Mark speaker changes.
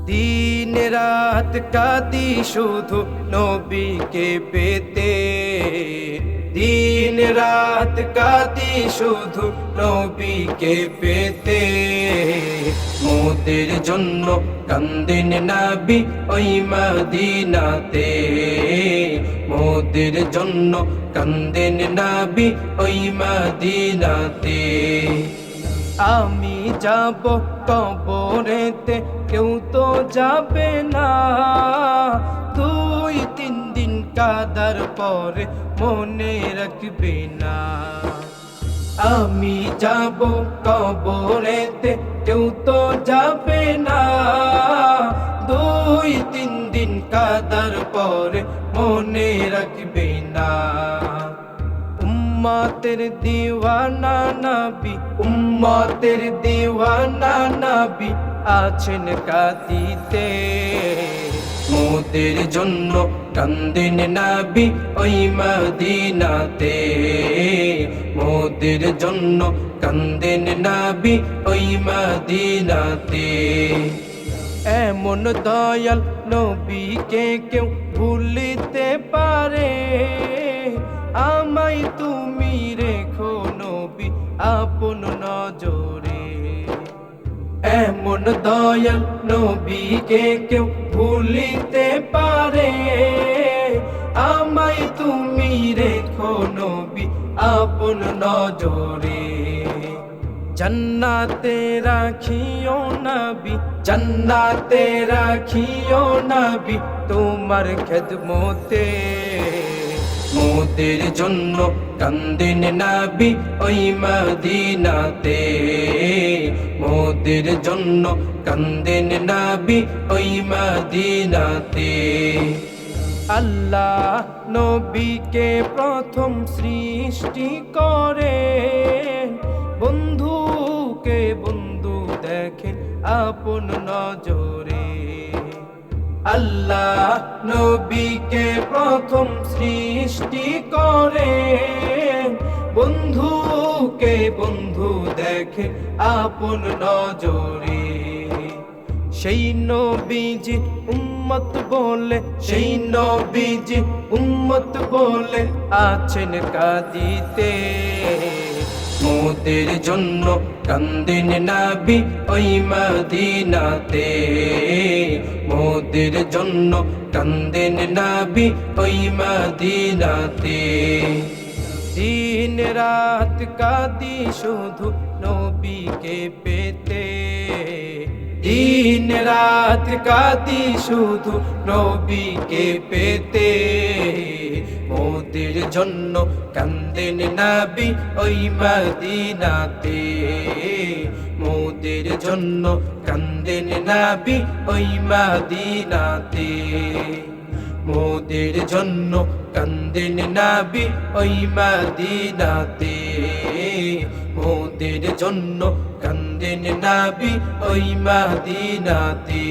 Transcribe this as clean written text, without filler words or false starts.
Speaker 1: দিন রাত কাঁদি শুধু নবীকে পেতে, দিন রাত কাঁদি শুধু নবীকে পেতে। মোদের জন্য কান্দেন নবী ওই মদিনাতে, মোদের জন্য কান্দেন নবী ওই মদিনাতে। আমি যাব কবরেতে, কেউ তো যাবে না, 2-3 দিন কাদার পরে মনে রাখবে না। আমি যাব কবরেতে, কেউ তো যাবে না, 2-3 দিন কাদার পরে মনে রাখবে না। উম্মতের দিওয়ানা নবী, উম্মতের দিওয়ানা নবী আছেন কাঁদিতে। মোদের জন্য কান্দেন নবী ওই মদিনাতে, মোদের জন্য কান্দেন নবী ওই মদিনাতে। এমন দয়াল নবীকে কেউ ভুলিতে পারে, আমায় তুমি রেখো নবী আপন নজরে। এমন দয়াল নবীকে কেউ ভুলিতে পারে, আমায় তুমি রেখো নবী আপন নজরে। জান্নাতে রাখিও নবী, জান্নাতে রাখিও নবী তোমার খেদমতে। মোদের জন্য কান্দেন নবী ওই মদিনাতে, মোদের জন্য কান্দেন নবী ওই মদিনাতে। আল্লাহ নবীকে প্রথম সৃষ্টি করে, বন্ধুকে বন্ধু দেখে আপন নজরে। আল্লাহ নবীকে প্রথম সৃষ্টি করে, বন্ধুকে বন্ধু দেখে আপন নজরে। সেই নবীজি উম্মত বলে, সেই নবীজি উম্মত বলে আছেন কাঁদিতে। মোদের জন্য কান্দেন নবী ওই মদিনাতে, মোদের জন্য কান্দেন নবী ওই মদিনাতে। দিন রাত কাঁদি শুধু নবীকে পেতে, দিন রাত কাঁদি শুধু নবীকে পেতে। মোদের জন্য কান্দেন নবী ওই মদিনাতে, মোদের জন্য কান্দেন নবী ওই মদিনাতে। মোদের জন্য কান্দেন নবী ওই মদিনাতে, মোদের জন্য কান্দেন নবী ওই মদিনাতে।